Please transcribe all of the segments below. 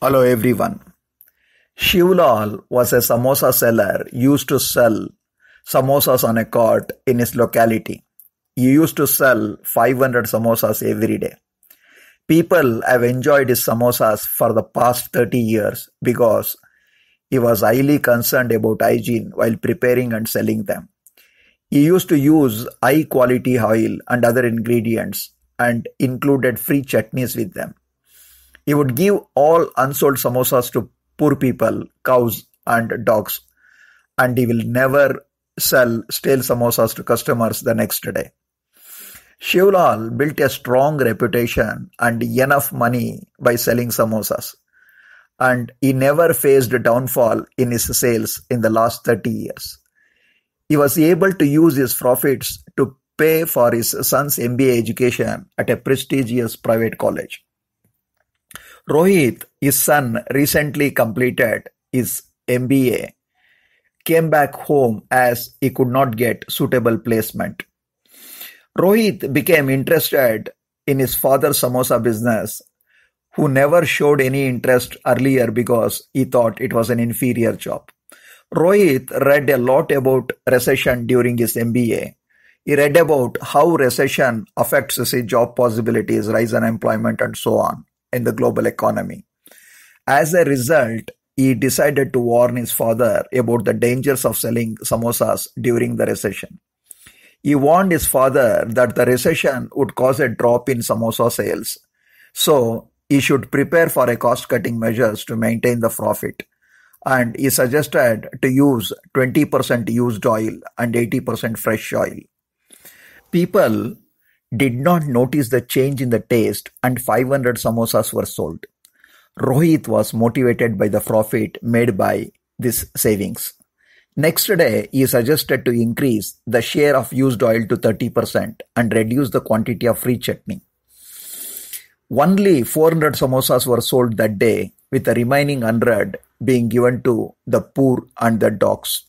Hello everyone. Shivlal was a samosa seller used to sell samosas on a cart in his locality. He used to sell 500 samosas every day. People have enjoyed his samosas for the past 30 years because he was highly concerned about hygiene while preparing and selling them. He used to use high quality oil and other ingredients and included free chutneys with them. He would give all unsold samosas to poor people, cows, and dogs, and he will never sell stale samosas to customers the next day. Shivlal built a strong reputation and enough money by selling samosas, and he never faced a downfall in his sales in the last 30 years. He was able to use his profits to pay for his son's MBA education at a prestigious private college. Rohit, his son, recently completed his MBA, came back home as he could not get suitable placement. Rohit became interested in his father's samosa business, who never showed any interest earlier because he thought it was an inferior job. Rohit read a lot about recession during his MBA. He read about how recession affects his job possibilities, rise unemployment, and so on in the global economy. As a result, he decided to warn his father about the dangers of selling samosas during the recession. He warned his father that the recession would cause a drop in samosa sales, so he should prepare for a cost-cutting measures to maintain the profit. And he suggested to use 20% used oil and 80% fresh oil. People did not notice the change in the taste and 500 samosas were sold. Rohit was motivated by the profit made by this savings. Next day, he suggested to increase the share of used oil to 30% and reduce the quantity of free chutney. Only 400 samosas were sold that day, with the remaining 100 being given to the poor and the dogs.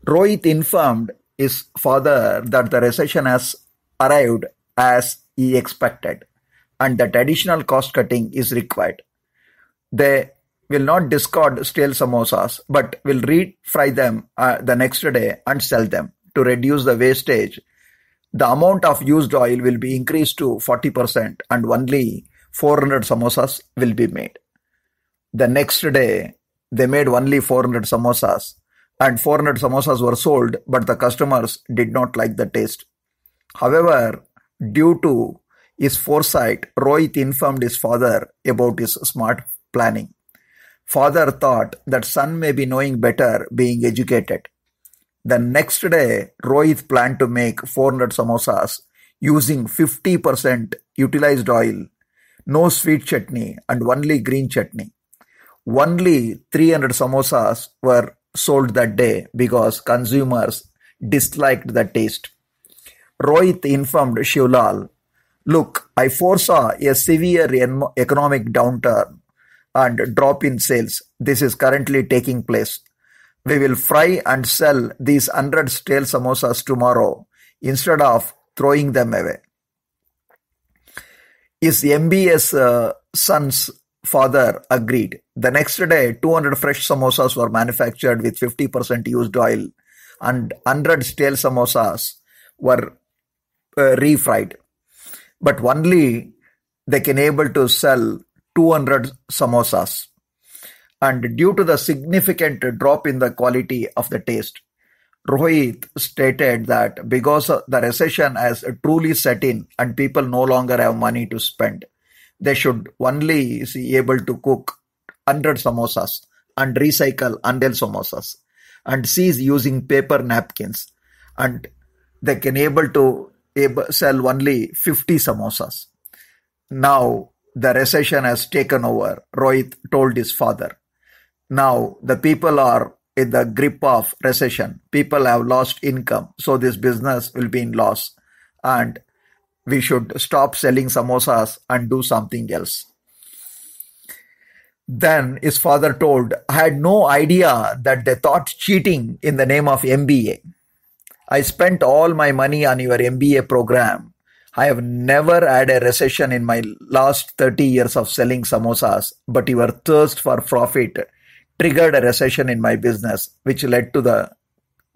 Rohit informed his father that the recession has arrived as he expected and that additional cost cutting is required. They will not discard stale samosas but will refry them the next day and sell them to reduce the wastage. The amount of used oil will be increased to 40% and only 400 samosas will be made. The next day, they made only 400 samosas and 400 samosas were sold, but the customers did not like the taste. However, due to his foresight, Rohit informed his father about his smart planning. Father thought that son may be knowing better being educated. The next day, Rohit planned to make 400 samosas using 50% utilized oil, no sweet chutney and only green chutney. Only 300 samosas were sold that day because consumers disliked the taste. Rohit informed Shivlal, "Look, I foresaw a severe economic downturn and drop in sales. This is currently taking place. We will fry and sell these 100 stale samosas tomorrow instead of throwing them away." His MBS son's father agreed. The next day, 200 fresh samosas were manufactured with 50% used oil and 100 stale samosas were refried. But only they can able to sell 200 samosas. And due to the significant drop in the quality of the taste, Rohit stated that because the recession has truly set in and people no longer have money to spend, they should only be able to cook 100 samosas and recycle 100 samosas and cease using paper napkins, and they can able to sell only 50 samosas. Now the recession has taken over, Rohit told his father. Now the people are in the grip of recession. People have lost income, so this business will be in loss and we should stop selling samosas and do something else. Then his father told, "I had no idea that they thought cheating in the name of MBA. I spent all my money on your MBA program I have never had a recession in my last 30 years of selling samosas, but your thirst for profit triggered a recession in my business, which led to the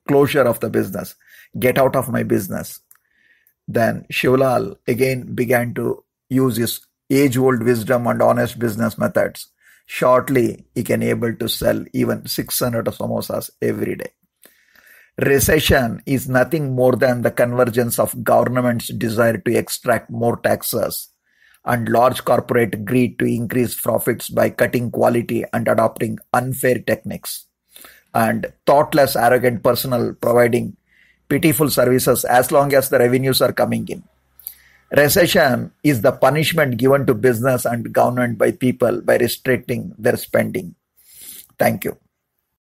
closure of the business. Get out of my business. Then Shivlal again began to use his age-old wisdom and honest business methods. Shortly, he can able to sell even 600 samosas every day. Recession is nothing more than the convergence of government's desire to extract more taxes and large corporate greed to increase profits by cutting quality and adopting unfair techniques, and thoughtless, arrogant personnel providing pitiful services as long as the revenues are coming in. Recession is the punishment given to business and government by people by restricting their spending. Thank you.